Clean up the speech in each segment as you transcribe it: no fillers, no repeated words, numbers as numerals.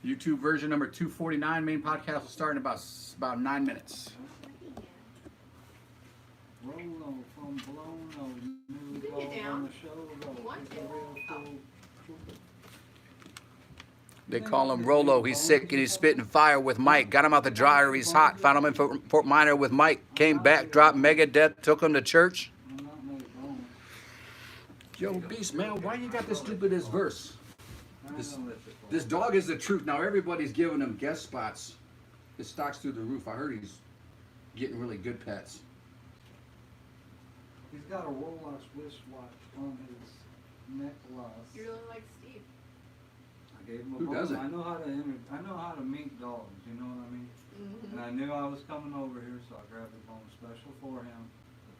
YouTube version number 249. Main podcast will start in about 9 minutes. Rolo from Bologna, new You can dog get down. on the show. You want He's a to. real Oh. cool trooper. They call him Rolo. He's sick and he's spitting fire with Mike. Got him out the dryer. He's hot. Found him in Fort Minor with Mike. Came back, dropped Megadeth, took him to church. I'm not made bones. Yo, Beast, man, why you got this stupidest verse? This- I know it's a This dog is the truth. Now everybody's giving him guest spots. His stock's through the roof. I heard he's getting really good pets. He's got a Rolex wristwatch on his necklace. You really like Steve. I gave him a Who bone. doesn't? I know how to meet dogs. You know what I mean? Mm-hmm. And I knew I was coming over here, so I grabbed a bone special for him.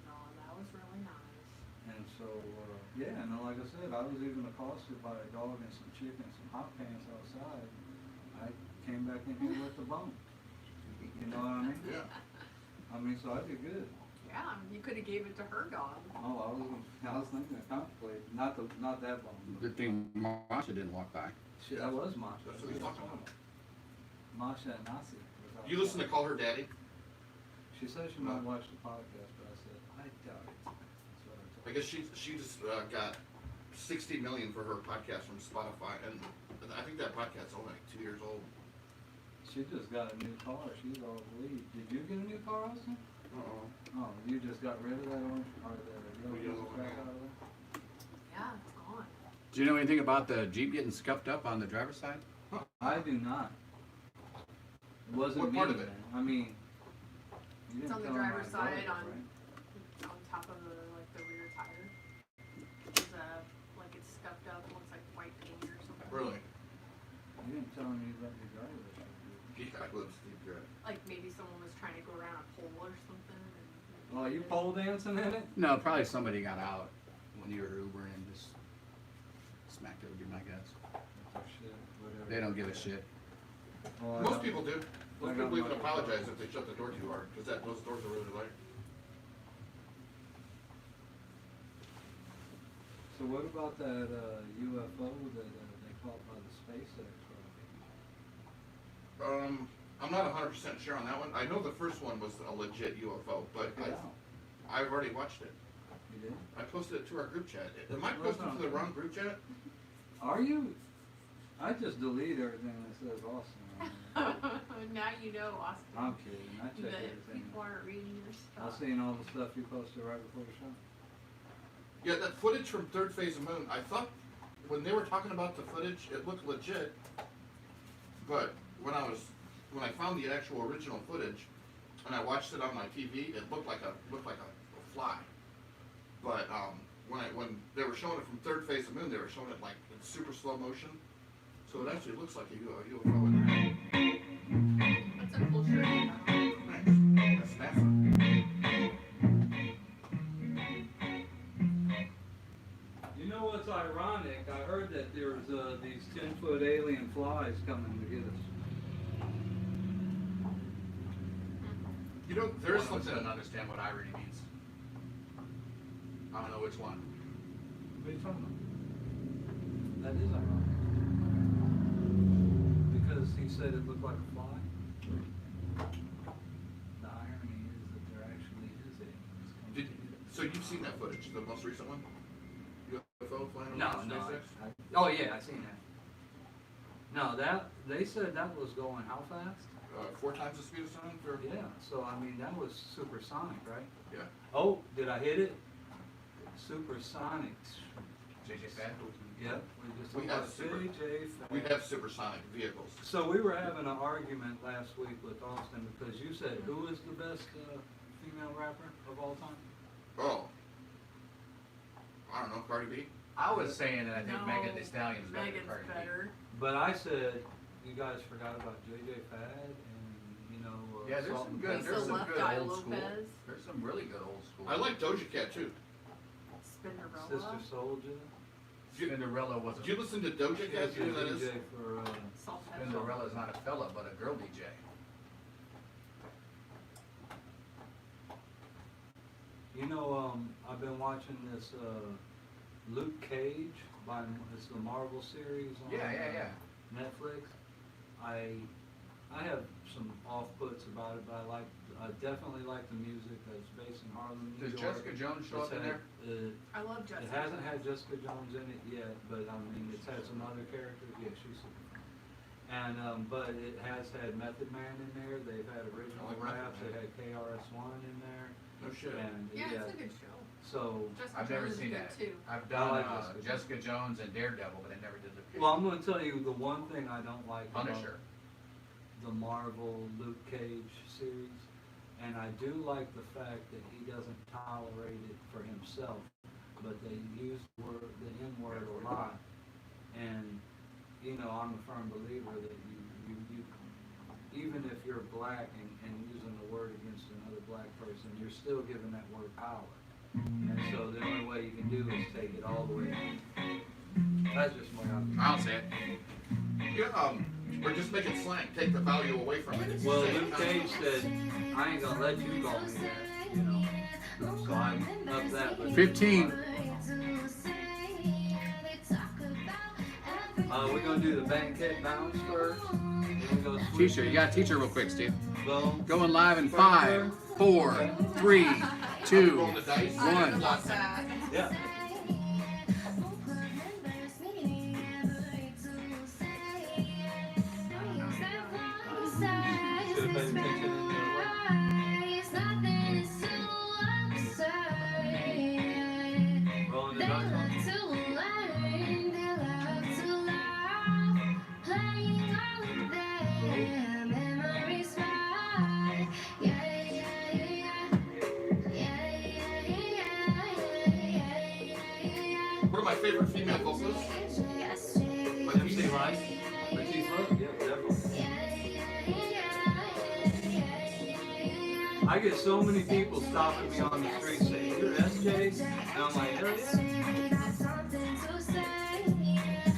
Oh, that was really nice. And so, yeah, and like I said, I was even accosted by a dog and some chicken, some hot pants outside. I came back in here with the bone. You know what I mean? Yeah. I mean, so I did good. Yeah, you could have gave it to her dog. Oh, I was thinking of contemplating, not that bone. Good thing Masha didn't walk by. Shit, that was Masha. That's what he's talking about. Masha and Nasi. You listen to Call Her Daddy? She said she might watch the podcast, but I said, I doubt it. That's what I told her. Because she just got 60 million for her podcast from Spotify, and I think that podcast's only like 2 years old. She just got a new car. She's all relieved. Did you get a new car, Austin? Uh-oh. Oh, you just got rid of that orange, or the We yellow don't crap know. out of there? Yeah, it's gone. Do you know anything about the Jeep getting scuffed up on the driver's side? I do not. It wasn't What me, part of it? man. I mean, you It's didn't on the tell him driver's I drove side it, on- right? On top of the rear tire. It's like it's scuffed up, looks like white paint or something. Really? You didn't tell him you let me drive it. did you? Yeah, I live Steve Garrett. Like maybe someone was trying to go around a pole or something. And Oh, you pole dancing in it? No, probably somebody got out when you were Ubering and just smacked it, would be my guess. Oh, shit, whatever. They don't give a shit. Oh, I Most got- people do. I Most got people even my- apologize if they shut the door too hard, because those doors are really light. So what about that UFO that they caught by the SpaceX rocket? I'm not 100% sure on that one. I know the first one was a legit UFO, but Check it out. I've already watched it. You did? I posted it to our group chat. Am I That's posting not- to the wrong group chat? Are you? I just delete everything that says Austin on there. now you know, Austin. I'm kidding. I check that everything. people aren't reading your I stuff. seen all the stuff you posted right before the show. Yeah, that footage from Third Phase of Moon, I thought when they were talking about the footage, it looked legit. But when I found the actual original footage and I watched it on my TV, it looked like a fly. But when they were showing it from Third Phase of Moon, they were showing it like in super slow motion. So it actually looks like a UFO in there. That's a cool shirt. Nice. That's NASA. You know what's ironic? I heard that there's these 10-foot alien flies coming to get us. You know, there's One of us something. doesn't understand what irony means. I don't know which one. What are you talking about? That is ironic. Because he said it looked like a fly. The irony is that there actually is aliens coming to get us. So you've seen that footage, the most recent one? UFO flying No, around no. SpaceX? Oh yeah, I seen that. No, they said that was going how fast? 4 times the speed of sound? Or? Yeah, so I mean, that was supersonic, right? Yeah. Oh, did I hit it? Supersonic. JJ Fad? Yep, we just We talked have about super- JJ We Fad. have supersonic vehicles. So we were having an argument last week with Austin because you said who is the best female rapper of all time? Oh. I don't know, Cardi B? I was saying that I think No, Megan Thee Stallion's better than Megan's Cardi B. better. But I said you guys forgot about JJ Fad and you know. Yeah, there's Salt some and good, Pepper. there's some Left good Eye old school. Lopez. There's some really good old school. I like Doja Cat too. Spinderella. Sister Soldier. Cinderella was Did you listen to Doja Cat? She's You know a who that is? DJ for Salt Pepper. Cinderella's not a fella, but a girl DJ. you know, I've been watching this Luke Cage by it's the Marvel series on Yeah. Netflix. I have some off-puts about it, but I definitely like the music. It's based in Harlem, New Does York. Jessica Jones show up in there? I love Jessica. It hasn't had Jessica Jones in it yet, but I mean, it's had some other characters. Yeah, she's super fun. And, but it has had Method Man in there. They've had original I like Method raps. They Man. had KRS-One in there. No shit. And, Yeah, it's a good show. So, Jessica I've never Jones is seen good that. too. I've I done like Jessica Jones and Daredevil, but I never did the well, I'm gonna tell you the one thing I don't like Punisher. about the Marvel Luke Cage series, and I do like the fact that he doesn't tolerate it for himself, but they use the N word a lot, and you know, I'm a firm believer that you even if you're black and using the word against another black person, you're still giving that word power, and so the only way you can do is take it all the way out. That's just my opinion. I'll say it. Yeah, or just make it slang, take the value away from it. Well, Say it Luke comes Cage from- said, I ain't gonna let you call me that, you know. So I'm up that. But 15. We're gonna do the banquet bounce first. Then we go Teacher, you got to teach her real quick, Steve. Boom. Going live in 5, 4, 3, 2, Roll the dice. I One. love that. Yeah. Should have paid attention in there. Rolling the dice. One of my favorite female vocalists. MC Rice. Latifah Love, yeah, definitely. I get so many people stopping me on the street saying, "You're SJ?" And I'm like, "Hell yeah."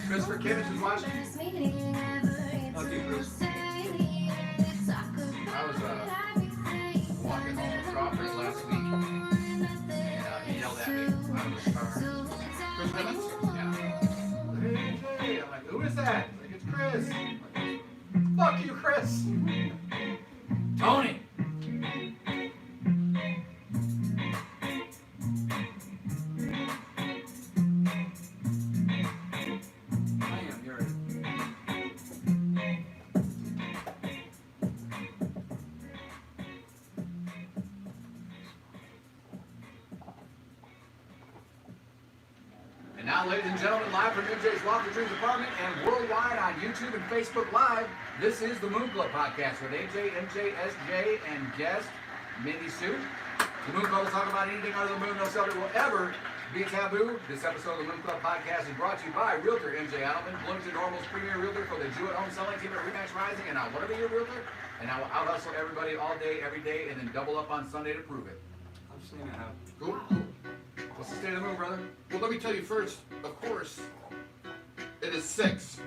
Christopher Kimmich is watching. Okay, Chris. I was walking home with Crawford last week, and he yelled at me. I was starved. Chris Clemens? Yeah. Hey, Jay. I'm like, who is that? He's like, it's Chris. I'm like, fuck you, Chris. Tony. Damn, you're a And now, ladies and gentlemen, live from MJ's Walker Dreams apartment and worldwide on YouTube and Facebook Live, this is the Moon Club Podcast with AJ, MJ, SJ, and guest Mindy Sue. The Moon Club will talk about anything under the moon. No subject will ever be taboo. This episode of the Moon Club Podcast is brought to you by Realtor MJ Allen, Bloomington Normal's premier realtor for the Jewett Home Selling Team at RE/MAX Rising, and I want to be your realtor, and I will out-hustle everybody all day, every day, and then double up on Sunday to prove it. I've seen it happen. Cool. What's the state of the moon, brother? Well, let me tell you first, of course, it is 6.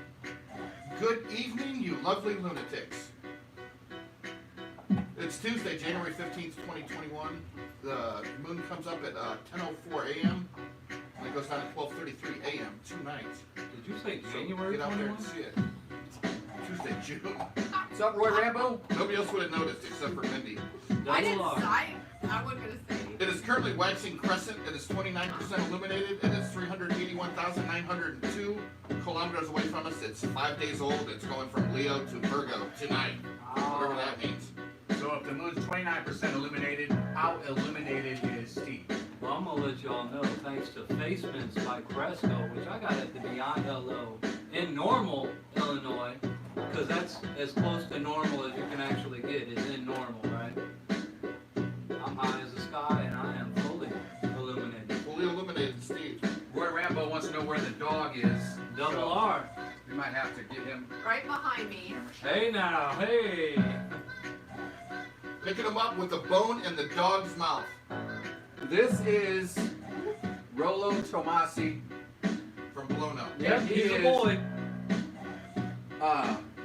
Good evening, you lovely lunatics. It's Tuesday, January 15th, 2021. The moon comes up at 10:04 a.m. and it goes down at 12:33 a.m. 2 nights. Did you say So January get out there and 21? see it. Tuesday, June. What's up, Roy Rambo? Nobody else would have noticed except for Mindy. I didn't. Double R. I wasn't gonna say. It is currently waxing crescent. It is 29% illuminated. It is 381,902 kilometers away from us. It's 5 days old. It's going from Leo to Virgo tonight. Whatever that means. So if the moon's 29% illuminated, how illuminated is Steve? Well, I'm gonna let y'all know, thanks to face mints by Cresco, which I got at the Beyond LO in Normal, Illinois, because that's as close to normal as you can actually get is in Normal, right? I'm high as the sky and I am fully illuminated. Fully illuminated, Steve. Roy Rambo wants to know where the dog is. Double So R. We might have to get him. Right behind me. Hey now, hey. Picking him up with the bone in the dog's mouth. This is Rollo Tomasi. From Blono. Yep, He he's a is- boy.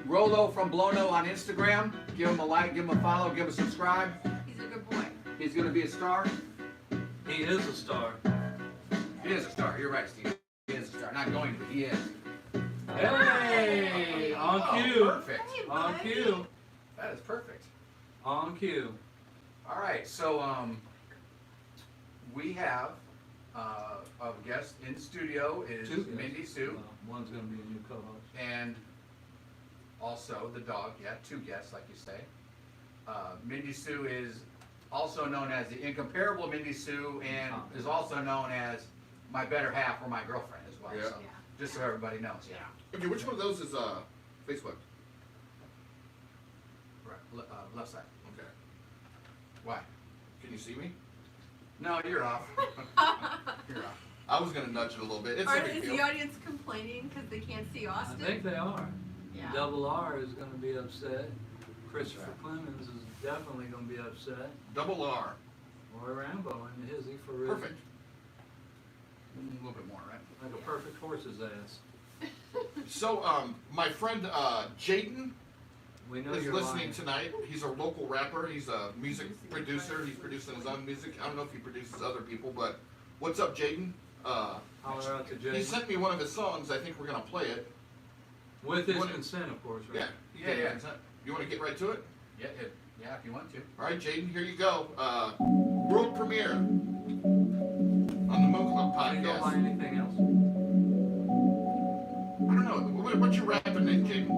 Rollo from Blono on Instagram. Give him a like, give him a follow, give him a subscribe. He's a good boy. He's going to be a star. He is a star. He is a star. You're right, Steve. He is a star. Not going to, he is. Hey, on On cue. Perfect. Hey, On buddy. cue. That is perfect. On cue. All right, so we have a guest in studio is Two guests. Mindy Sue, Well, one's gonna be a new co-host. and also the dog. Yeah, two guests, like you say. Mindy Sue is also known as the incomparable Mindy Sue, and is also known as my better half or my girlfriend as well. Yeah. So, just so everybody knows. Yeah. Okay, which one of those is Facebook? Right. Left side. Okay. Why? Can you see me? No, you're off. You're off. I was gonna nudge it a little bit. It's Or no big is deal. the audience complaining because they can't see I Austin? think they are. Yeah. Double R is gonna be upset. Christopher Clemens is definitely gonna be upset. Double R. Roy Rambo and his for real. Perfect. A little bit more, right? Like a perfect horse's ass. So, my friend Jaden We know is you're listening lying. tonight. He's a local rapper. He's a music producer. He's producing his own music. I don't know if he produces other people, but what's up, Jaden? Holler out to He Jay. sent me one of his songs. I think we're gonna play it. With his What- consent, of course, right? Yeah. he gave me consent. You want to get right to it? Yeah, yeah, if you want to. All right, Jaden. Here you go. World premiere on the Moon Club Can you go buy podcast. anything else? I don't know. What's your rapping name, Jaden?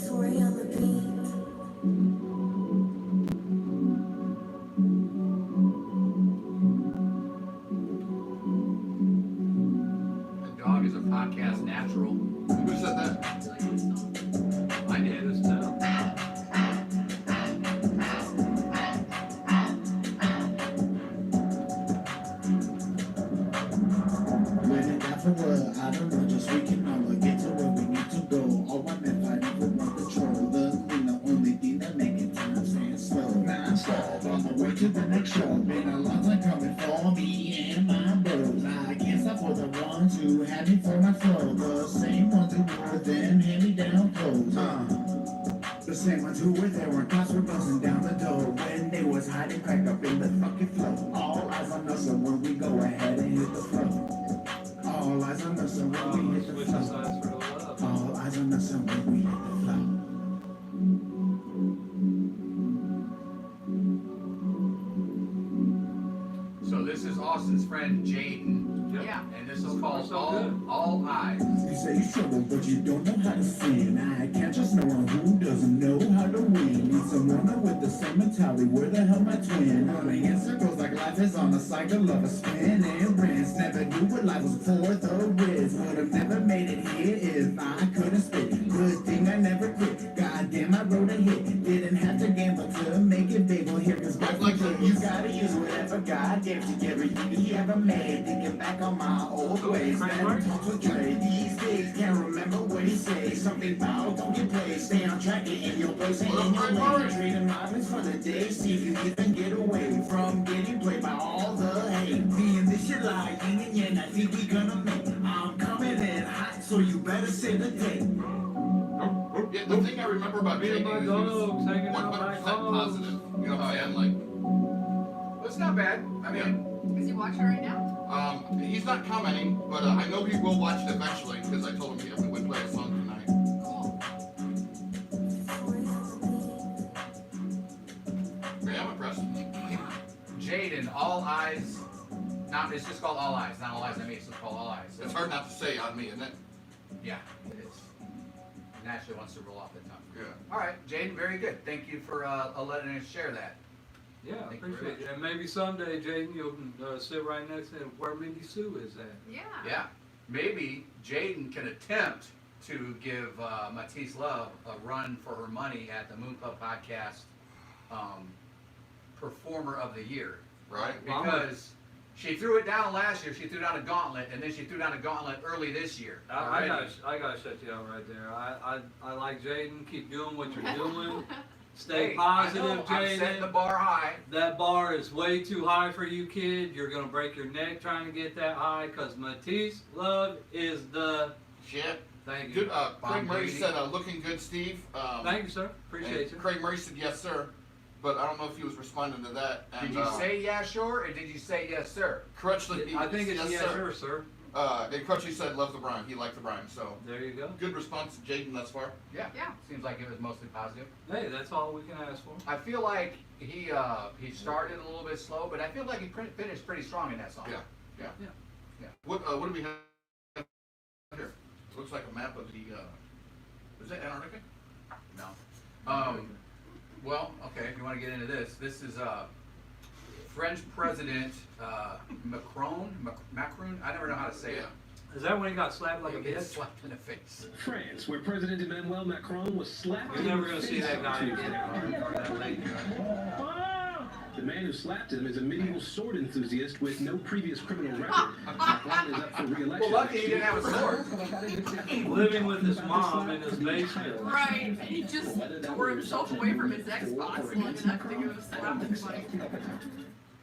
Sorry on the beat. The dog is a podcast natural. Who said that? I did this too. When it got for what, I don't know, just we can all get to where we need to go. All I'm in fighting for more control. The queen, the only thing that make it time stand slow. Non-stop, on the way to the next show. Been a long time coming for me and my bros. I can't stop for the ones who had me for my flow. The same ones who wore them hand-me-down clothes. The same ones who were there when cops were busting down the door. When they was hiding crack up in the fucking flow. All eyes on us, so when we go ahead and hit the flow. All eyes on us, so when we hit the Switch flow. sides for the love. All eyes on us, so when we hit the flow. So this is Austin's friend Jaden, Yep. Yeah. and this is So far, called so All, good. All Eyes. You say you struggle, but you don't know how to sin. I can't trust no one who doesn't know how to win. Need someone with the same mentality. Where the hell my twin? Running in circles like life is on a cycle of a spin and rinse. Never knew what life was for the risk. Would have never made it here if I couldn't spit. Good thing I never quit. Goddamn, I wrote a hit. Didn't have to gamble to make it big. Well, here goes back like you gotta use whatever God gave you. Everything he ever made. Thinking back on my old ways. Never talk with Dre. These days can't remember what he says. Something about don't get played. Stay on track and in your place and in your lane. Trading moments for the day. See if you even get away from getting played by all the hate. Me and this shit like yin and yang. I think we gonna make. I'm coming in hot, so you better save the date. Yeah, the thing I remember about Me and Jaden my is he dogs hanging was out 100% like hogs. positive. You know how I am, like, Well, it's not bad. I mean, Is he watching right now? he's not commenting, but I know he will watch it eventually because I told him we would play a song tonight. Cool. Sorry on the beat. Yeah, I'm impressed. Jaden, All Eyes. Not, it's just called All Eyes, not All Eyes on Me. It's just called All Eyes. So, It's hard not to say on me, isn't it? yeah, it's naturally wants to roll off the tongue. Yeah. All right, Jaden, very good. Thank you for letting us share that. Yeah, I Thank you very appreciate it. much. And maybe someday, Jaden, you'll sit right next to where Mindy Sue is at. Yeah. Yeah, maybe Jaden can attempt to give Matisse Love a run for her money at the Moon Club Podcast Performer of the Year. Right? Because she threw it down last year, she threw down a gauntlet, and then she threw down a gauntlet early this year. I already. gotta shut you out right there. I like Jaden. Keep doing what you're doing. Stay Hey, positive, I know, I'm setting the Jaden. bar high. That bar is way too high for you, kid. You're gonna break your neck trying to get that high, cause Matisse Love is the. Shit. Thank you. Good. Craig Bon Murray Brady. said, looking good, Steve. Thank you, sir. Appreciate and you. Craig Murray said, yes, sir. But I don't know if he was responding to that. And, Did you say yeah, sure, or did you say yes, sir? correctly? I think it's yes, sir. And Crunchy said love the brine. He liked the brine. So There you go. good response, Jaden, thus far. Yeah. Yeah. Seems like it was mostly positive. Hey, that's all we can ask for. I feel like he started a little bit slow, but I feel like he finished pretty strong in that song. Yeah. Yeah. Yeah. What do we have here? Looks like a map of the. Is that Antarctica? No. Well, okay, if you want to get into this, this is French President Macron. I never know how to say it. Is that when he got slapped like a He gets bitch? slapped in the face. France, where President Emmanuel Macron was slapped You're in never the gonna face see that guy Tuesday. again, or that lady. The man who slapped him is a medieval sword enthusiast with no previous criminal record. Macron is up for re-election. Well, lucky he didn't have a sword. Living with his mom in his basement. Right, and he just tore himself away from his Xbox long enough to go slap somebody.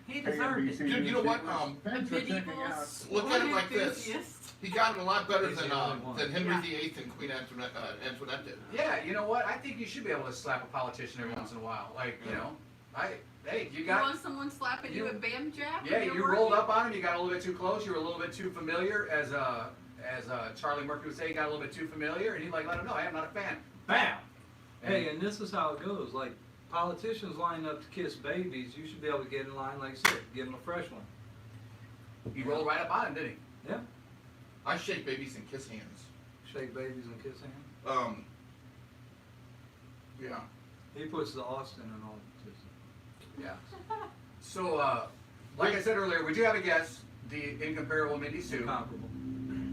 He deserved it. Dude, you know what? A medieval Look at it sword like this. enthusiast. He got it a lot better He's than the only one. Henry Yeah. VIII and Queen Antoinette did. Yeah, you know what? I think you should be able to slap a politician every once in a while. Like, you know, hey, you You got. want someone slapping you you- at Bam Jack? Yeah, when you're you rolled working? up on him. You got a little bit too close. You were a little bit too familiar, as Charlie Murphy would say. You got a little bit too familiar, and he like let him know, hey, I'm not a fan. Bam. Hey, and this is how it goes. Like, politicians line up to kiss babies, you should be able to get in line like I said, give them a fresh one. He rolled right up on him, didn't he? Yeah. I shake babies and kiss hands. Shake babies and kiss hands. Yeah. He puts the Austin in all his. Yeah. So, like I said earlier, we do have a guest, the incomparable Mindy Sue. Incomparable.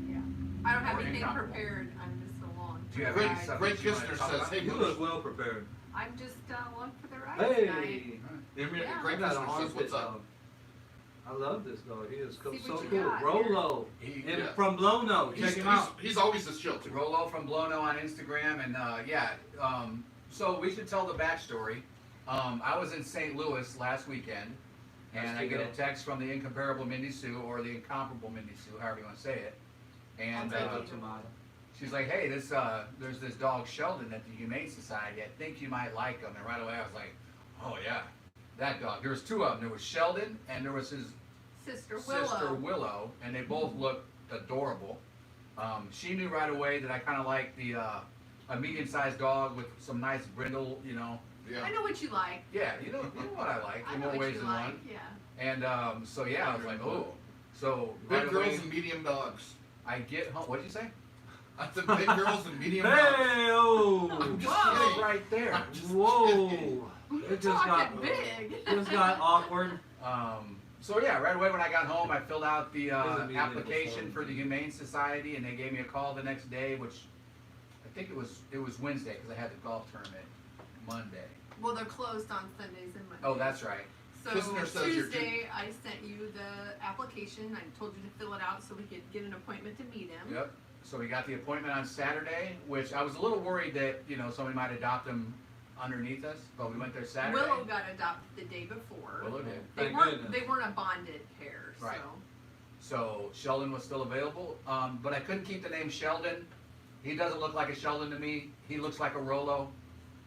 Yeah. I don't have Or anything incomparable. prepared. I'm just along. Do you have Greg, any stuff Greg that you wanna Kistner talk says, about? hey, You Mooch. look well prepared. I'm just along for the ride tonight. Hey! Yeah. Greg I got a Kistner says, armpit what's up? dog. I love this dog. He is See so what cool. you got, Rolo. He- And yeah. from Blono. Check him out. He's always this chill too. Rolo from Blono on Instagram, and so we should tell the backstory. I was in St. Louis last weekend, and Nice I to get a go. text from the incomparable Mindy Sue, or the incomparable Mindy Sue, however you want to say it. And I'll take Tomato, it. tomato. she's like, hey, there's this dog Sheldon at the Humane Society. I think you might like him. And right away I was like, oh yeah, that dog. There was two of them. There was Sheldon, and there was his Sister Willow. sister Willow, and they both looked adorable. She knew right away that I kind of like a medium-sized dog with some nice brindle, you know. Yeah. I know what you like. Yeah, you know what I like I in know more what ways you than like. one. Yeah. And so yeah, I was like, oh. So Big right girls away, and medium dogs. I get home. What'd you say? I said big girls and medium dogs. Hey! Oh! I'm just Whoa. kidding. Right there. I'm just kidding. Whoa! You're It just talking got big. just got awkward. So yeah, right away when I got home, I filled out the Doesn't mean it was application fun. for the Humane Society, and they gave me a call the next day, which I think it was Wednesday because I had the golf tournament Monday. Well, they're closed on Sundays and Mondays. Oh, that's right. So Kistner says you're Tuesday, I sent you the application. I told you to fill it out so we could get an appointment to meet him. Yep. So we got the appointment on Saturday, which I was a little worried that somebody might adopt him underneath us, but we went there Saturday. Willow got adopted the day before. Willow did. They Thank weren't. goodness. They weren't a bonded pair. Right. So So Sheldon was still available, but I couldn't keep the name Sheldon. He doesn't look like a Sheldon to me. He looks like a Rolo.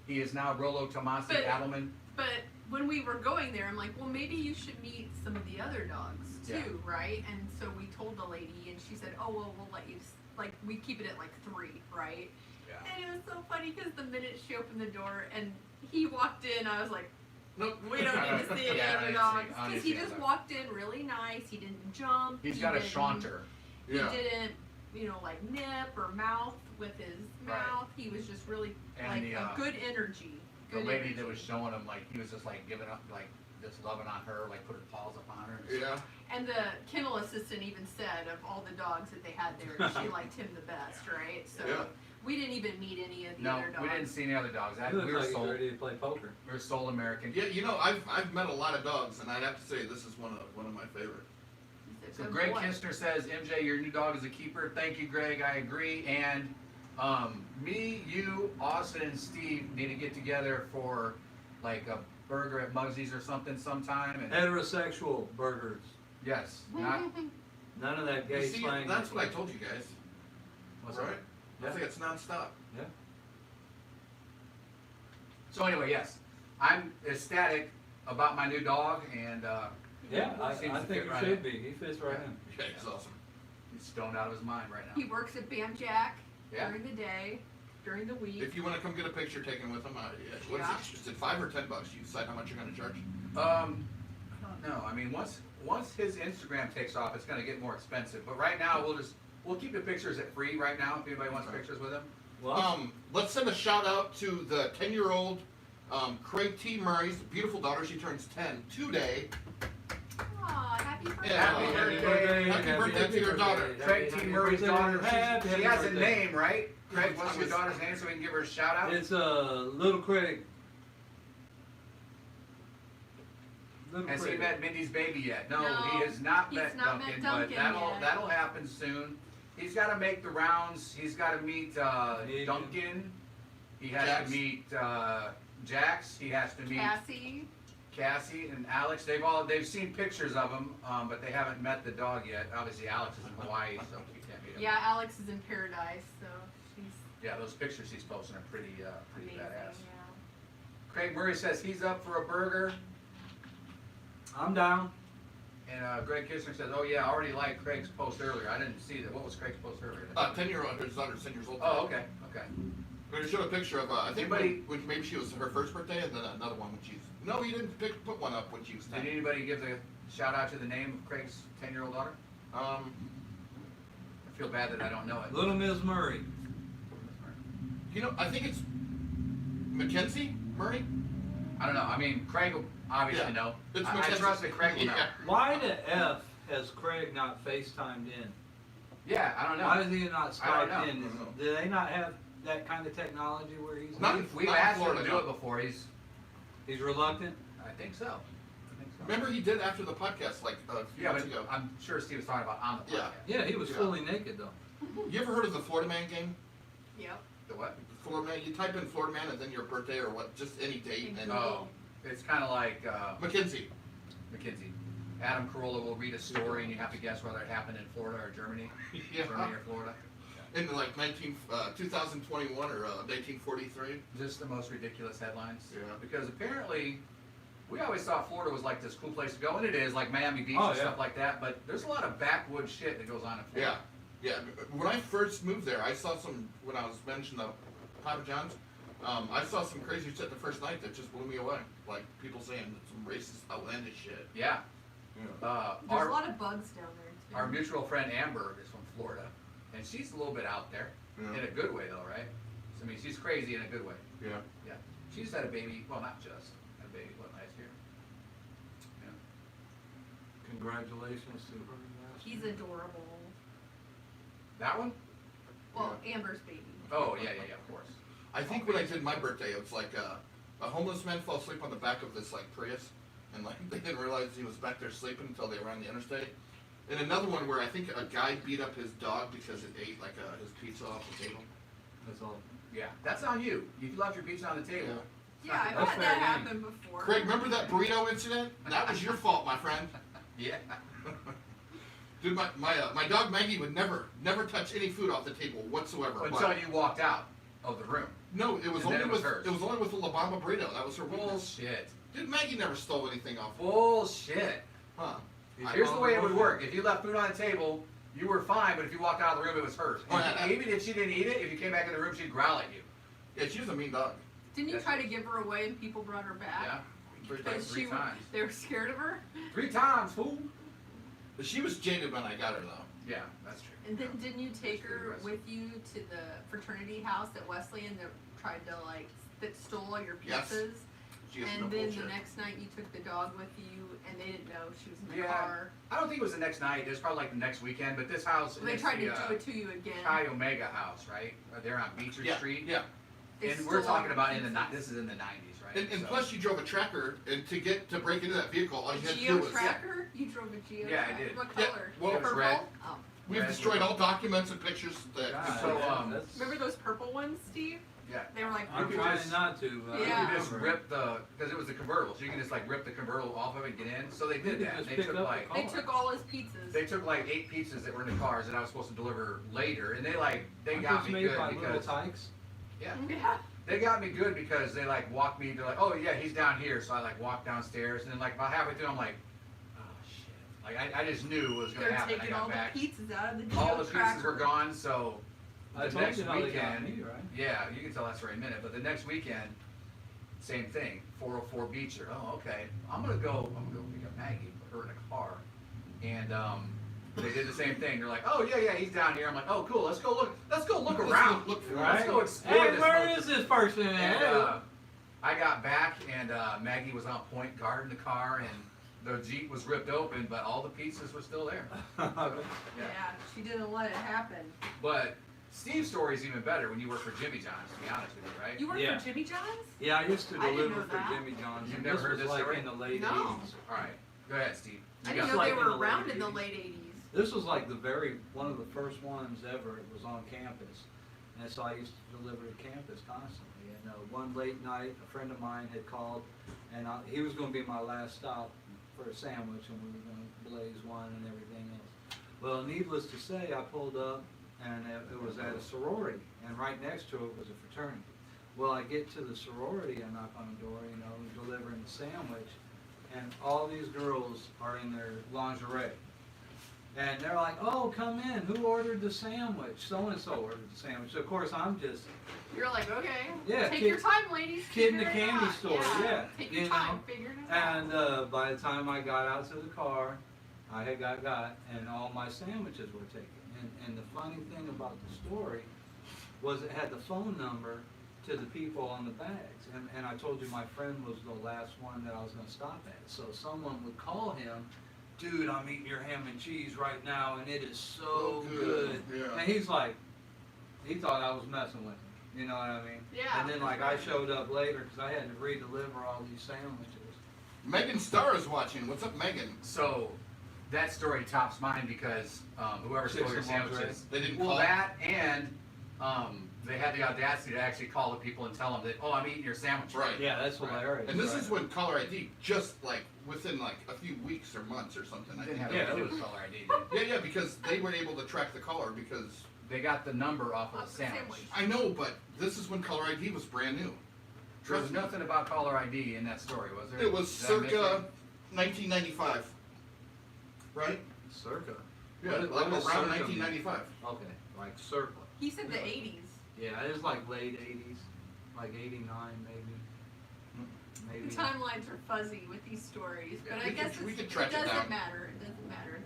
He is now Rolo Tomasi But- Adelman. But when we were going there, I'm like, well, maybe you should meet some of the other dogs too, Yeah. right? And so we told the lady, and she said, oh, well, we'll let you, like, we keep it at like 3, right? Yeah. And it was so funny because the minute she opened the door and he walked in, I was like, Nope. we don't need to see any Yeah, I other didn't dogs. see- I Because didn't he see just that. walked in really nice. He didn't jump. He's he got a didn't- chaunter. Yeah. He didn't, like nip or mouth with his Right. mouth. He was just really And like the, a good energy. The Good lady energy. that was showing him, like, he was just like giving up, like, just loving on her, like put his paws up on her. Yeah. And the kennel assistant even said of all the dogs that they had there, she liked him the best, right? So Yeah. we didn't even meet any of the No, other dogs. we didn't see any other dogs. He looks We were like he's sold. ready to play poker. We were sold American. Yeah, I've met a lot of dogs, and I'd have to say this is one of my favorite. He's a So good Greg boy. Kistner says, MJ, your new dog is a keeper. Thank you, Greg. I agree. And me, you, Austin, and Steve need to get together for like a burger at Muggsy's or something sometime. And Heterosexual burgers. yes, not None of that You gay see, slang. that's what I told you guys, what's right? that? I think it's nonstop. Yeah. So anyway, yes, I'm ecstatic about my new dog, and Yeah, I Seems to think fit you right should in. be. He fits right in. Yeah, it's awesome. He's stoned out of his mind right now. He works at Bam Jack Yeah. during the day, during the week. If you want to come get a picture taken with him, what Yeah. is it? $5 or $10? You decide how much you're going to charge. I don't know. I mean, once his Instagram takes off, it's gonna get more expensive. But right now, we'll keep the pictures at free right now. If anybody wants Okay. pictures with him. Well, Let's send a shout out to the 10-year-old Craig T. Murray's beautiful daughter. She turns 10 today. Aw, happy birthday. Yeah. Happy birthday. Happy birthday to your daughter. Craig T. Murray's daughter. She has a name. name, right? Craig, what's your daughter's name so we can give her a shout out? It's Little Craig. Little Has he Craig. met Mindy's baby yet? No, No, he has not he's met not met Duncan, Duncan but yet. that'll happen soon. He's got to make the rounds. He's got to meet Aiden. Duncan. He has Jax. to meet Jax. He has to meet Cassie. and Alex. They've seen pictures of him, but they haven't met the dog yet. Obviously, Alex is in Hawaii, so we can't meet him. Yeah, Alex is in paradise, so she's Yeah, those pictures he's posting are pretty amazing. badass. Yeah. Craig Murray says he's up for a burger. I'm down. And Greg Kishner says, "Oh yeah, I already liked Craig's post earlier. I didn't see that. What was Craig's post earlier?" 10-year-old, his daughter's 10 years old. Oh, okay, okay. We showed a picture of, I think Anybody- when maybe she was her first birthday, and then another one when she's. No, he didn't put one up when she was 10. Did anybody give the shout out to the name of Craig's 10-year-old daughter? I feel bad that I don't know it. Little Miss Murray. I think it's Mackenzie Murray. I don't know. I mean, Craig will obviously Yeah, know. it's I Mackenzie. trust that Craig will know. Yeah. Why the F has Craig not FaceTimed in? Yeah, I don't know. Why is he not I don't Skyped know. in? Do they not have that kind of technology where he's Not- We've not in asked him Florida, to do no. it before. he's reluctant? I think so. Remember he did after the podcast like a few Yeah, months but ago. I'm sure Steve was talking about on the podcast. Yeah. Yeah, he was Yeah. fully naked though. You ever heard of the Florida Man game? Yep. The what? The Florida Man. You type in Florida Man and then your birthday or what, just any date, and Oh, it's kind of like Mackenzie. McKinsey. Adam Carolla will read a story and you have to guess whether it happened in Florida or Germany. Yeah. Germany or Florida. In like 2021 or 1943. Just the most ridiculous headlines. Yeah. Because apparently, we always thought Florida was like this cool place to go, and it is, like Miami Beach Oh, and yeah. stuff like that, but there's a lot of backwoods shit that goes on in Yeah, Florida. yeah. When I first moved there, I saw when I was mentioning the Papa John's, I saw some crazy shit the first night that just blew me away. Like people saying some racist, outlandish shit. Yeah. Yeah. There's a lot of bugs down there too. Our mutual friend Amber is from Florida, and she's a little bit out there, Yeah. in a good way though, right? I mean, she's crazy in a good way. Yeah. Yeah. She just had a baby, well, not just, had a baby, what, last year? Yeah. Congratulations to her. He's adorable. That one? Well, Amber's baby. Oh, yeah, of course. I think when I did my birthday, it was like a homeless man fell asleep on the back of this like Prius, and like they didn't realize he was back there sleeping until they were on the interstate. And another one where I think a guy beat up his dog because it ate like his pizza off the table. That's all. Yeah, that's on you. If you left your pizza on the table. Yeah, I've That's had fair that game. happen before. Craig, remember that burrito incident? That was your fault, my friend. Yeah. Dude, my dog Maggie would never touch any food off the table whatsoever. Until but- you walked out of the room. No, it was And then only it was with hers. it was only with the La Bamba burrito. That was her weakness. Bullshit. Dude, Maggie never stole anything off. Bullshit. Huh? Here's the way it would work. If you left food on the table, you were fine, but if you walked out of the room, it was hers. Oh, yeah. Even if she didn't eat it, if you came back in the room, she'd growl at you. Yeah, she was a mean dog. Didn't you Yes. try to give her away and people brought her back? Yeah. Because Three times. they were scared of her? 3 times, fool. But she was jaded when I got her though. Yeah, that's true. And then didn't you take That's pretty her aggressive. with you to the fraternity house at Wesleyan that tried to that stole all your Yes. pizzas? She has And no then bullshit. the next night you took the dog with you and they didn't know she was in the Yeah. car. I don't think it was the next night. It was probably like the next weekend. But this house They is tried to the do it to you again. Chi Omega house, right? They're on Beecher Yeah, Street. yeah. They And stole we're all talking your about in the pizzas. this is in the 90s, right? And So- plus, you drove a tracker, and to break into that vehicle, all you had to do Geo was. tracker? You drove a Geo Yeah, I tracker? did. What Yeah, color? well, it was Purple? red. Oh. We've Red destroyed with- all documents and pictures that. God, So, that's- Remember those purple ones, Steve? Yeah. They were like I'm could trying just- not to. Yeah. You could just remember. rip because it was a convertible, so you can just like rip the convertible off of it and get in. So they You did could that. just They pick took up the like car. They took all his pizzas. they took like 8 pizzas that were in the cars that I was supposed to deliver later, and they Aren't got those me made good by little because tykes? yeah, Yeah. they got me good because they like walked me. They're like, oh yeah, he's down here. So I like walked downstairs, and then like about halfway through, I'm like, oh shit. Like I just knew it was gonna They're happen. I taking all got back. the pizzas out of the All the geo pieces were gone, so I the told next you how they got weekend, me, right? yeah, you can tell that story in a minute. But the next weekend, same thing. 404 Beecher. Oh, okay. I'm gonna go pick up Maggie, put her in a car, and they did the same thing. They're like, oh yeah, he's down here. I'm like, oh cool. Let's go look around. Look for Let's Right? go explore Hey, this. where little- is this person And at? I got back, and Maggie was on point guarding the car, and the Jeep was ripped open, but all the pieces were still there. Yeah, she didn't let it happen. But Steve's story is even better when you work for Jimmy John's, to be honest with you, right? You work Yeah. for Jimmy John's? Yeah, I used to I didn't deliver know for that. Jimmy John's. You've and never this heard was this like story? in the late No. 80s. All right, go ahead, Steve. I You didn't got- know like they in were the late around in the 80s. late 80s. This was like one of the first ones ever. It was on campus. And so I used to deliver to campus constantly. And one late night, a friend of mine had called, and he was going to be my last stop for a sandwich, and we were going to blaze one and everything else. Well, needless to say, I pulled up, and it was at a sorority, and right next to it was a fraternity. Well, I get to the sorority, I knock on the door, delivering the sandwich, and all these girls are in their lingerie. And they're like, oh, come in, who ordered the sandwich? So-and-so ordered the sandwich. So of course, I'm just You're like, okay, Yeah, take kid- your time, ladies. kid in figure the it candy out. store, yeah, Take you your know. time, figure it out. And by the time I got out to the car, I had got, and all my sandwiches were taken. And the funny thing about the story was it had the phone number to the people on the bags. And I told you my friend was the last one that I was gonna stop at. So someone would call him, dude, I'm eating your ham and cheese right now, and it is so Oh, good. good, yeah. And he's like, he thought I was messing with him. You know what I mean? Yeah, And then that's like I right. showed up later because I had to re-deliver all these sandwiches. Megan Starr is watching. What's up, Megan? So that story tops mine because whoever stole your Chicks and lingerie. sandwiches. They didn't Well, call. that and they had the audacity to actually call the people and tell them that, oh, I'm eating your sandwich. Right. Yeah, that's hilarious. And this right? is when caller ID just like within like a few weeks or months or something. I Didn't think. have Yeah, anything to it do with was- caller ID. Did it? Yeah, because they were able to track the caller because They got the number off of Off the the sandwich. sandwich. I know, but this is when caller ID was brand new. There was Trust me. nothing about caller ID in that story, was there? It was Did I miss circa it? 1995, right? Circa. Yeah, What- like what is around circa 1995. Okay, like circa. He said the 80s. Yeah, it was like late 80s, like 89 maybe. Maybe. The timelines are fuzzy with these stories, Yeah, but we I guess could- we it's, could track it it doesn't down. matter. It doesn't matter.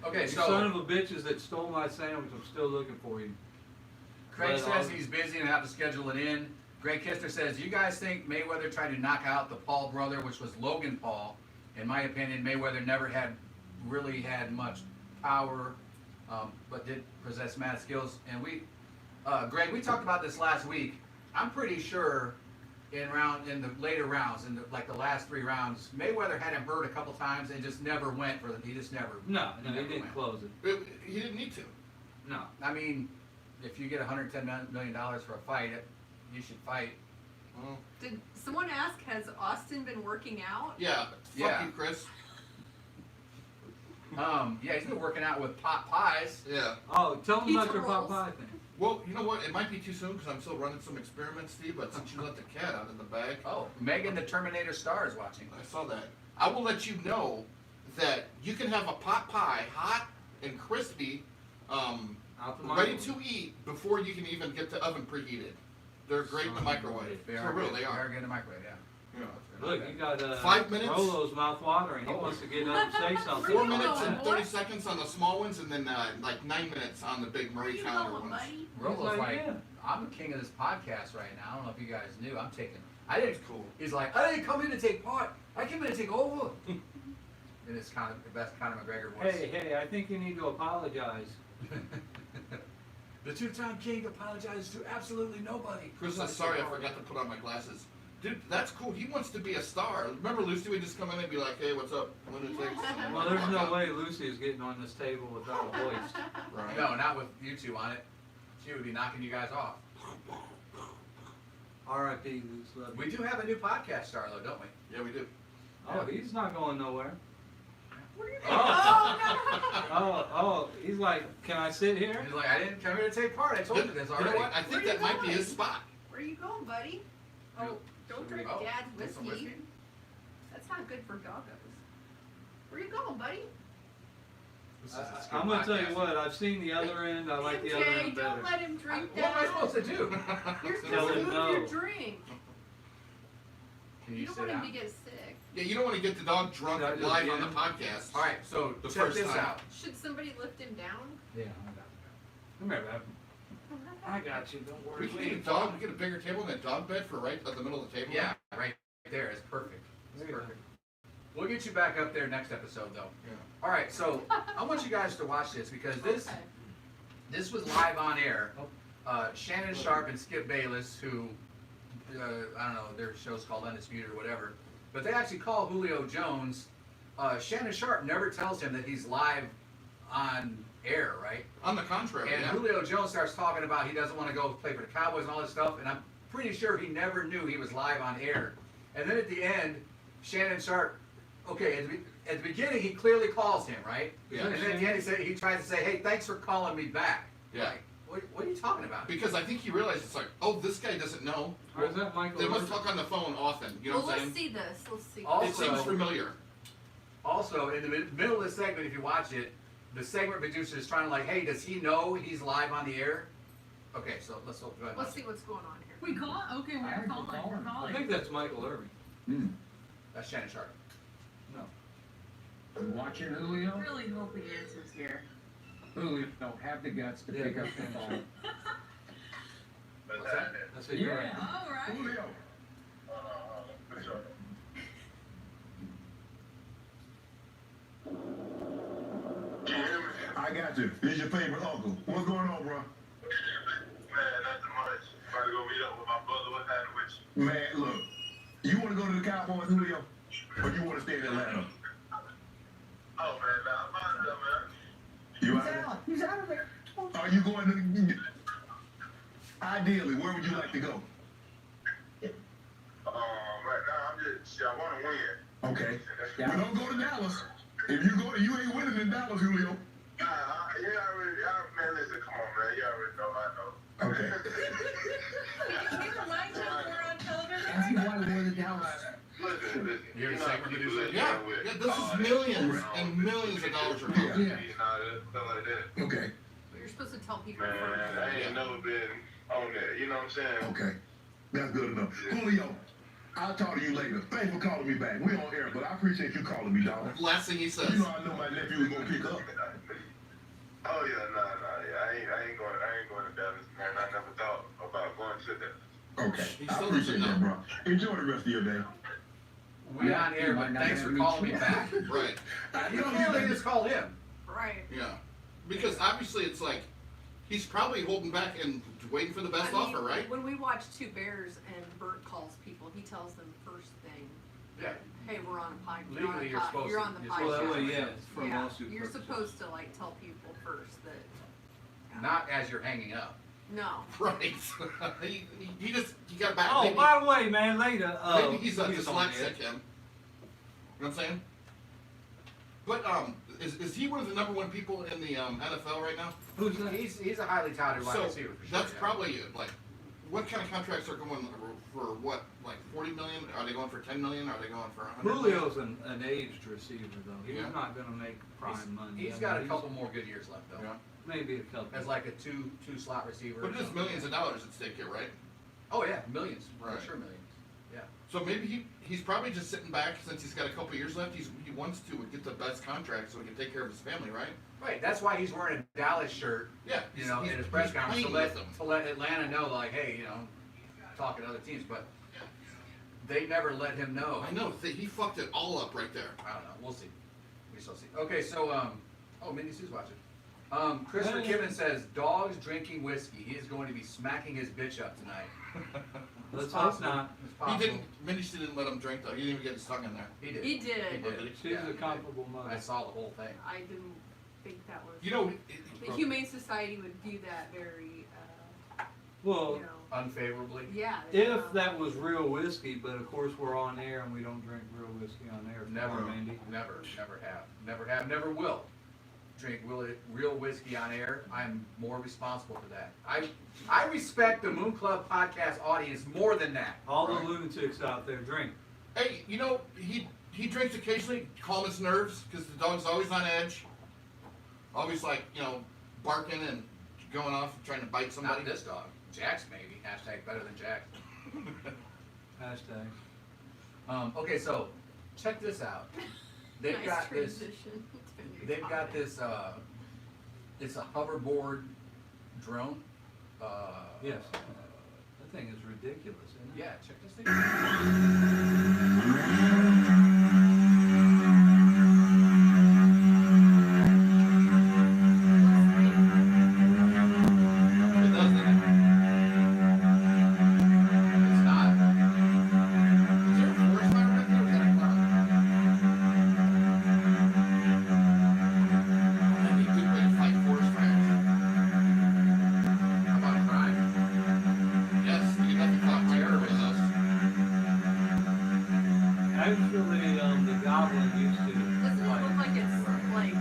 Okay, You so son of a bitches that stole my sandwich, I'm still looking for you. Craig But, says he's busy and have to schedule it in. Greg Kister says, you guys think Mayweather tried to knock out the Paul brother, which was Logan Paul. In my opinion, Mayweather never really had much power, but did possess mad skills. And Greg, we talked about this last week. I'm pretty sure in the later rounds, like the last 3 rounds, Mayweather had him hurt a couple times and just never went for them. He just never. No, he he never didn't went. close it. He didn't need to. No. I mean, if you get $110 million for a fight, you should fight. Well, Did someone ask, has Austin been working out? yeah. Yeah. Fuck you, Chris. Yeah, he's been working out with pot pies. Yeah. Oh, tell them Pizza about your pot rolls. pie thing. Well, you know what? It might be too soon because I'm still running some experiments, Steve. But since you let the cat out of the bag, Oh, Megan the Terminator Star is watching. I saw that. I will let you know that you can have a pot pie, hot and crispy, Out the ready microwave. to eat before you can even get the oven preheated. They're great in the Son of a microwave. They For are real, good. they They are are. good in the microwave, yeah. Yeah. Look, you got 5 minutes? Rolo's mouth watering. He wants to get up and say something. 4 you minutes going, and boy? 30 seconds on the small ones, and then like 9 minutes on the big Where Marie you Calendar going, ones. buddy? Rolo's like, like, yeah. I'm the king of this podcast right now. I don't know if you guys knew. I didn't. Cool. He's like, I didn't come in to take part. I came in to take over. And it's kind of the best Conor McGregor voice. Hey, I think you need to apologize. The 2-time king apologizes to absolutely nobody. Chris says, sorry, I forgot to put on my glasses. Dude, that's cool. He wants to be a star. Remember, Lucy would just come in and be like, hey, what's up? Lunatics? Well, there's no way Lucy is getting on this table without a hoist. Right. No, not with you two on it. She would be knocking you guys off. R.I.P. Luce Love. We do have a new podcast star, though, don't we? Yeah, we do. Oh, he's not going nowhere. Where are you Oh. going? Oh, Oh, he's like, can I sit here? He's like, I didn't come here to take part. I told you this You already. know what? I think Where that you might be going? his spot. no. Where are you going, buddy? Oh, don't drink Oh, Dad's drink some whiskey. whiskey? That's not good for doggos. Where you going, buddy? This is a skip I'm gonna tell you podcast. what, I've seen the other end, I like the other MJ, end better. don't let him drink What am I that. supposed to do? You're Tell supposed to him move no. your drink. Can You you don't sit want him down? to get sick. Yeah, you don't want to get the dog drunk Should I just live get on the him? podcast. All right, so The check first this time. out. Should somebody lift him down? Yeah, I got it. Come here, Bob. I got you, don't We worry. can get a dog. We get a bigger table than a dog bed for right at the middle of the table. Yeah, right there. It's perfect. It's There you go. perfect. We'll get you back up there next episode, though. Yeah. All right, so I want you guys to watch this because this Okay. this was live on air. Shannon Sharp and Skip Bayless, who I don't know, their show's called Undisputed or whatever, but they actually call Julio Jones. Shannon Sharp never tells him that he's live on air, right? On the contrary, And yeah. Julio Jones starts talking about he doesn't want to go play for the Cowboys and all this stuff, and I'm pretty sure he never knew he was live on air. And then at the end, Shannon Sharp, okay, at the beginning he clearly calls him, right? Yeah. And then at the end he tries to say, hey, thanks for calling me back. Yeah. Like, what are you talking about? Because I think he realized it's like, oh, this guy doesn't know. Or is that Michael? They must Irvin? talk on the phone often. You know Well, what I'm let's saying? see this. Let's see. Also- It seems familiar. Also, in the middle of the segment, if you watch it, the segment producer is trying to like, hey, does he know he's live on the air? Okay, so let's go ahead. Let's see what's going on here. We call? Okay, we're calling. We're I calling. think that's Michael Irving. That's Shannon Sharp. No. You watching Julio? Really hope he answers here. Julio don't have the guts to pick up the phone. What's that? I said, you're right. All right. Julio. I got you. This your favorite uncle. What's going on, bro? Man, nothing much. About to go meet up with my brother. What's happening with you? Man, look. You want to go to the Cowboys, Julio? Or you want to stay in Atlanta? Oh, man, nah, I'm out of there, man. You out there? He's out of there. Are you going to... Ideally, where would you like to go? Right now, I'm just, shit, I want to win. Okay. Well, don't go to Dallas. If you ain't winning in Dallas, Julio. Yeah, man, listen, come on, man. You already know I know. Okay. Can you remind him we're on television? Ask him why we're going to Dallas. Listen. You hear the know segment people producer? that Yeah. deal with, Yeah, this is millions and millions of dollars are Yeah. going. You know, stuff like that. Okay. You're supposed to tell people Man, first. I ain't never been on that. You know what I'm saying? Okay. That's good enough. Julio, I'll talk to you later. Thanks for calling me back. We on air, but I appreciate you calling me, dog. Last thing he says. You know I know my nephew was gonna pick up. Oh yeah, nah, yeah. I ain't going to Dallas, man. I never thought about going to Dallas. Okay. He I still appreciate doesn't that, bro. Enjoy the rest of your day. We on air, but thanks for calling me back. Right. You clearly just called him. Right. Yeah. Because obviously it's like, he's probably holding back and waiting for the best I mean, offer, right? When we watch Two Bears and Bert calls people, he tells them first thing. Yeah. Hey, we're on a podcast. Legally, you're supposed You're to- on the you're podcast. supposed Well, that way, yeah, for Yeah, lawsuit you're purposes. supposed to like tell people first that. Not as you're hanging up. No. Right. he just, he got back. Oh, maybe, by the way, man, later, maybe he's on dyslexic, him. You know what I'm saying? But, is he one of the number one people in the, NFL right now? Who's that? He's a highly touted wide So, receiver for sure. that's yeah. probably it. Like, what kind of contracts are going for what? Like 40 million? Are they going for 10 million? Are they going for 100 million? Julio's an aged receiver, though. He's Yeah. not gonna make prime money. He's I got mean, a couple more good years left though. Yeah. Maybe a couple. As like a two slot receiver. But or it is something. millions of dollars at stake here, right? Oh yeah, millions. Right. For sure millions. Yeah. So maybe he's probably just sitting back since he's got a couple years left. He wants to get the best contract so he can take care of his family, right? Right. That's why he's wearing a Dallas shirt. Yeah. You know, he's, in his press he's conference playing with them. to let Atlanta know, like, hey, you know, talking to other teams, but they never let him know. I know. He fucked it all up right there. I don't know. We'll see. We shall see. Okay, so oh, Mindy Sue's watching. Christopher Hey. Kimmon says dogs drinking whiskey. He is going to be smacking his bitch up tonight. Let's It's hope possible. not. It's He possible. didn't. Minnie didn't let him drink though. He didn't even get his tongue in there. He did. He did. He did. She's Yeah, a he did. comparable I mother. saw the whole thing. I didn't think that was. You know, The Humane Society would view that very, Well, you know, Unfavorably. yeah. if that was real whiskey, but of course we're on air and we don't drink real whiskey on air. Never, Come on, Andy. never have, never will drink real whiskey on air. I'm more responsible for that. I respect the Moon Club podcast audience more than that. All the Right. lunatics out there drink. hey, you know, he drinks occasionally, to calm his nerves because the dog's always on edge. Always like, you know, barking and going off and trying to bite somebody. Not this dog. Jack's maybe. Hashtag better than Jack. Hashtag. Okay, so check this out. They've Nice got this. transition. They've got this. It's a hoverboard drone. Yes. That thing is ridiculous, isn't it? Yeah, check this thing out. It does that. It's not. Is there a forest fire right there or is that a cloud? That'd be a good way to fight forest fires. How about crime? Yes, you can have to talk terror with us. Actually, the goblin used to. Doesn't it look like it's like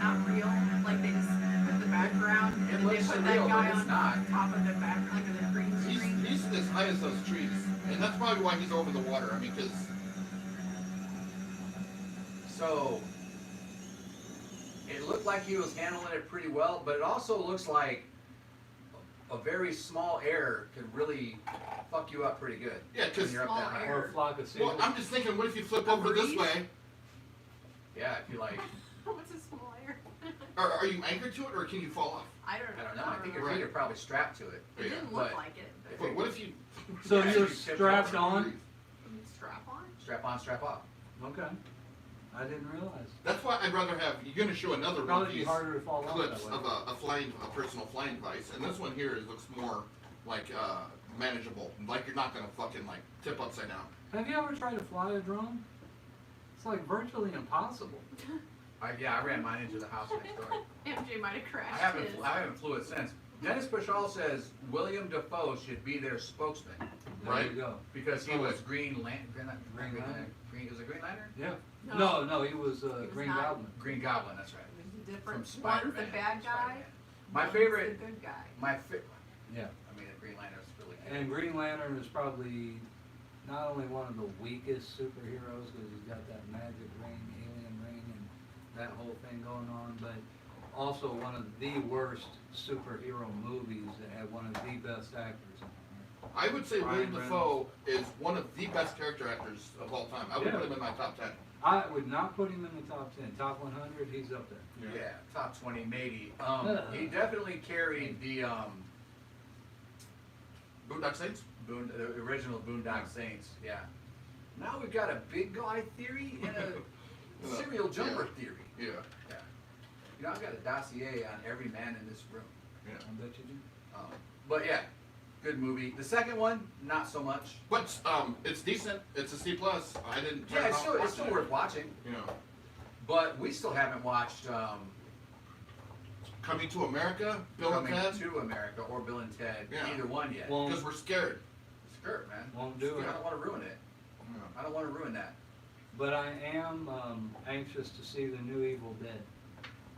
not real? Like they just put the background It and then they looks put surreal, that guy but it's on not. top of the back, like the green screen. He's as high as those trees, and that's probably why he's over the water. I mean, because So it looked like he was handling it pretty well, but it also looks like a very small error could really fuck you up pretty good. yeah, because when you're up that Small high. error. Or a flock of well, seagulls. I'm just thinking, what if you flip A over this breeze? way? Yeah, if you like, What's a small air? Are you anchored to it, or can you fall off? I don't know. I don't know. I think your Right. feet are probably strapped to it. It Yeah, didn't look but- like it. But what if you? So Yeah, you're you tipped strapped over. on? Strap on? Strap on, strap off. Okay. I didn't realize. That's why I'd rather have. You're going to show another one of Probably be these harder to fall off clips that way. of a personal flying device, and this one here looks more like manageable. Like you're not going to fucking like tip upside down. Have you ever tried to fly a drone? It's like virtually impossible. I ran mine into the house next door. MJ might have crashed I haven't his. flew it since. Dennis Pashal says William Dafoe should be their spokesman There Right. you go. because he Oh, was wait. Green Lantern. Green Lantern. Was it Green Lantern? Yeah. No. No, he was was Green not. Goblin. Green Goblin. That's right. There's From different. Spider-Man. One's the bad guy. Spider-Man. My one's favorite. the good guy. Yeah. I mean, the Green Lantern is really good. And Green Lantern is probably not only one of the weakest superheroes because he's got that magic ring, alien ring, and that whole thing going on, but also one of the worst superhero movies that had one of the best actors in it. I would say Ryan William Dafoe is one of the best character actors of all time. I would Yeah. put him in my top 10. I would not put him in the top 10. Top 100, he's up there. Yeah, top 20 maybe. He Yeah. definitely carried the Boondock Saints? the original Boondock Saints. Yeah. Now we've got a big guy theory and a serial jumper theory. Yeah. Yeah. You know, I've got a dossier on every man in this room. I bet you do. But yeah, good movie. The second one, not so much. But it's decent. It's a C+. I didn't. Yeah, it's turn it off still watching worth watching. it. You know, But we still haven't watched Coming to America, Bill and Coming Ted. to America or Bill and Ted, Yeah. either one yet. Well, Because we're scared. Skirt, man. Won't do I it. don't want to ruin it. I don't want to ruin that. But I am anxious to see the new Evil Dead.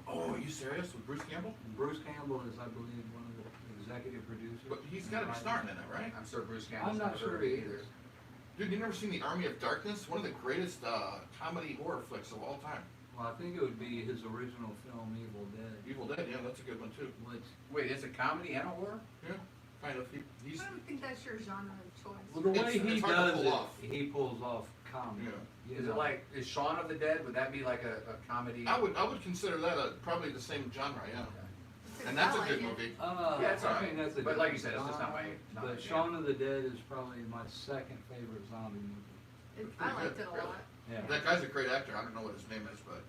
Oh, are you serious with Bruce Campbell? Bruce Campbell is, I believe, one of the executive producers. But he's got to be starring in it, right? I'm sure Bruce Campbell's I'm not never sure heard of it he is. Dude, you never seen The Army of Darkness? One of the greatest comedy horror flicks of all time. Well, I think it would be his original film, Evil Dead, Evil Dead, yeah, that's a good one too. which, Wait, it's a comedy and a horror? Yeah, kind of. He's I don't think that's your genre of choice. well, the way It's- he it's hard to does pull it, off. he pulls off comedy. Yeah. you Is know. it like, is Shaun of the Dead, would that be like a comedy? I would consider that probably the same genre, yeah. Okay. And that's I a like good it. movie. Yeah, it's I alright. think that's a But like you different said, it's just not my- genre. not my But jam. Shaun of the Dead is probably my second favorite zombie movie. I liked it a lot. Yeah, That guy's a great actor. I don't know what his name is, but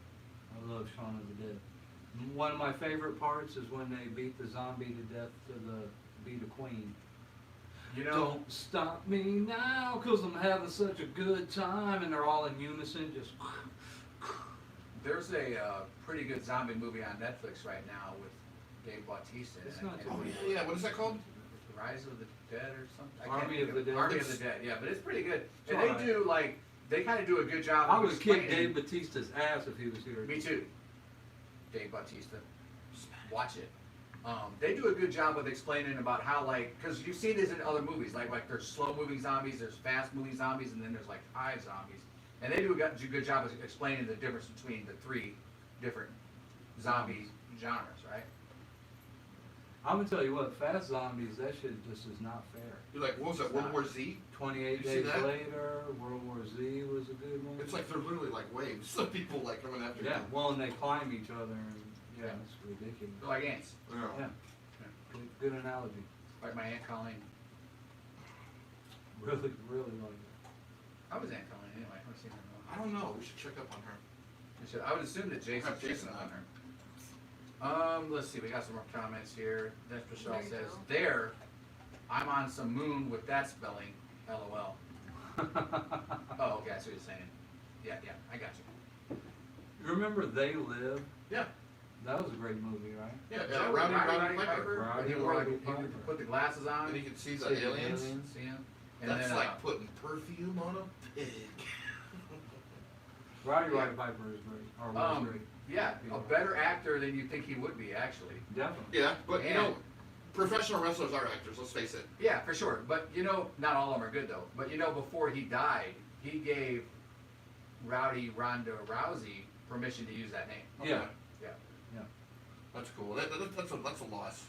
I love Shaun of the Dead. One of my favorite parts is when they beat the zombie to death to be the queen. You know, Don't stop me now, 'cause I'm having such a good time, and they're all in unison, just. there's a pretty good zombie movie on Netflix right now with Dave Bautista. It's and I not can't too oh think bad. yeah, what is that called? Rise of the Dead or something. I can't Army think of the Dead. Army of It's- the Dead. Yeah, but it's pretty good. It's And alright. they do like they kind of do a good job. I of would kick explaining- Dave Bautista's ass if he was here. Me too. Dave Bautista. Watch it. They do a good job of explaining about how like, because you've seen this in other movies, like there's slow moving zombies, there's fast moving zombies, and then there's like high zombies. And they do a good job of explaining the difference between the three different zombie genres, right? I'm gonna tell you what, Fast Zombies, that shit just is not fair. You're like, what was that, World War Z? 28 You see Days that? Later, World War Z was a good one. It's like they're literally like waves of people like coming after Yeah, you. well, and they climb each other, and yeah, it's ridiculous. They're like ants, Yeah, good analogy. like my Aunt Colleen. Really, really like it. I was Aunt Colleen anyway. I haven't seen her in a while. I don't know, we should check up on her. I would assume that Jason's Have Jason checking on on. her. Let's see, we got some more comments here. Dennis Michelle There you says, go. there, I'm on some moon with that spelling, LOL. Oh, okay, I see what you're saying. Yeah, I got you. You remember They Live? Yeah, That was a great movie, right? yeah, Is that Rowdy with Piper. Rowdy He wore like, Roddy he Piper. put the glasses on. And you can see the See the aliens. aliens. See him? And That's then, like putting perfume on a pig. Roddy Piper is great, or was great. yeah, a better actor than you think he would be, actually. Definitely. Yeah, but you And- know, professional wrestlers are actors, let's face it. Yeah, for sure. But you know, not all of them are good though. But you know, before he died, he gave Rowdy Ronda Rousey permission to use that name. Yeah. Yeah. That's cool. That's a loss.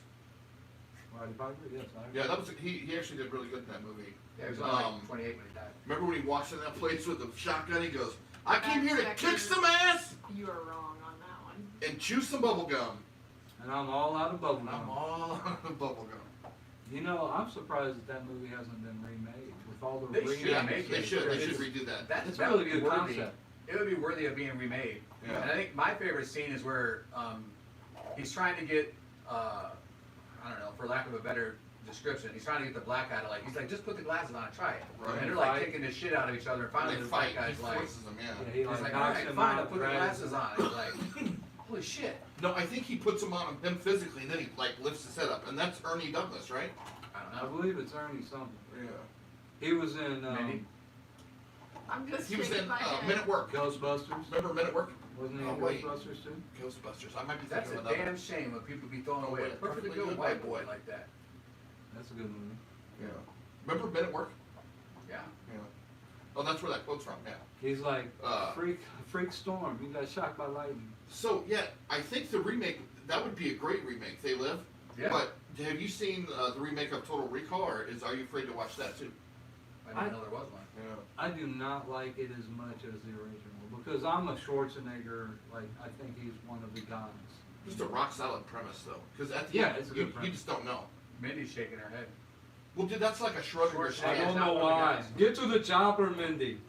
Roddy Piper, yes, I agree. Yeah, that was he actually did really good in that movie. Yeah, he was only like 28 when he died. Remember when he walks in that place with the shotgun? He goes, "I came here to That's kick some ass You are wrong on that one. and chew some bubble gum." And I'm all out of bubble I'm gum. all out of bubble gum. You know, I'm surprised that movie hasn't been remade with all the They should remakes. make it. They should It's- redo that. It's that a would really be good worthy. concept. It would be worthy of being remade. Yeah. And I think my favorite scene is where he's trying to get, I don't know, for lack of a better description, he's trying to get the black guy to like, he's like, just put the glasses on and try it. Right. And they're like Fight. kicking the shit out of each other. And When finally they the fight, black he guy's like, forces them, Yeah, yeah. he he's like like, knocks alright, him fine, I'll out, put the drags glasses him. on. He's like, holy shit. No, I think he puts them on him physically, and then he like lifts his head up, and that's Ernie Douglas, right? I I don't know. believe it's Ernie something. Yeah. He was in Mindy? I'm just He was shaking in my head. Men at Work. Ghostbusters. Remember Men at Work? Wasn't he Oh, in wait. Ghostbusters too? Ghostbusters. I might be That's thinking a of another. damn shame when people be throwing Oh, away a wait, perfectly perfectly good good white white boy boy. like that. That's a good movie. Yeah. Remember Men at Work? Yeah. Yeah. Oh, that's where that quote's from. Yeah. He's like, Uh, freak storm, you got shot by lightning. So yeah, I think the remake that would be a great remake. They Live. Yeah. But have you seen the remake of Total Recall, or Are You Afraid to watch that too? I didn't know there was one. Yeah. I do not like it as much as the original because I'm a Schwarzenegger, like, I think he's one of the gods. Just a rock solid premise though, because at the Yeah, end it's a you, good you premise. just don't know. Mindy's shaking her head. Well, dude, that's like a shrug of your Short I Yeah, shoulders. don't it's know not one of the why. guys. Get to the chopper, Mindy.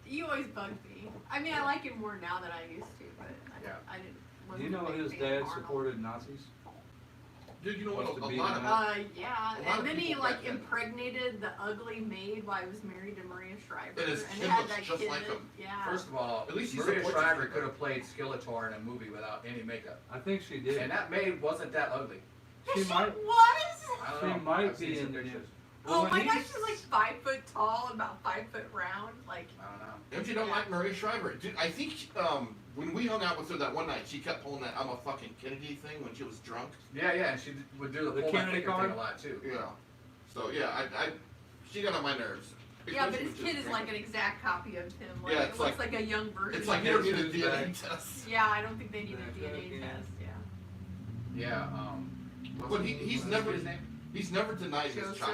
You always bugged me. I mean, I like him more now than I used to, but Yeah. I didn't. Do wasn't you know a big his fan dad of Arnold. supported Nazis? Dude, you know what? Wants to A be lot in of that. Yeah, A lot of and then he people like back then- impregnated the ugly maid while he was married to Maria Shriver, And his and kid had looks that just kid. like him. Yeah. First of all, At least he Maria supports his Shriver kid, could though. have played Skeletor in a movie without any makeup. I think she did. And that maid wasn't that ugly. She might. was. I don't She know. might I've seen be some in the pictures. Well, Oh when my he gosh, was- she's like 5 foot tall, and about 5 foot round. Like, I don't know. If you don't like Maria Shriver, dude, I think when we hung out with her that one night, she kept pulling that "I'm a fucking Kennedy" thing when she was drunk. Yeah, and she would do the The pull my Kennedy finger card? thing a lot too. Yeah. So yeah, she got on my nerves. yeah, but Especially his when she kid was is like an drinking. exact copy of him. Like, Yeah, it it's looks like- like a young version. It's like of you don't him. need a His DNA bag. test. Yeah, I don't think they need a Yeah, DNA yeah. test. Yeah. Yeah. But he's what's never his name? he's never denied his Joseph. child.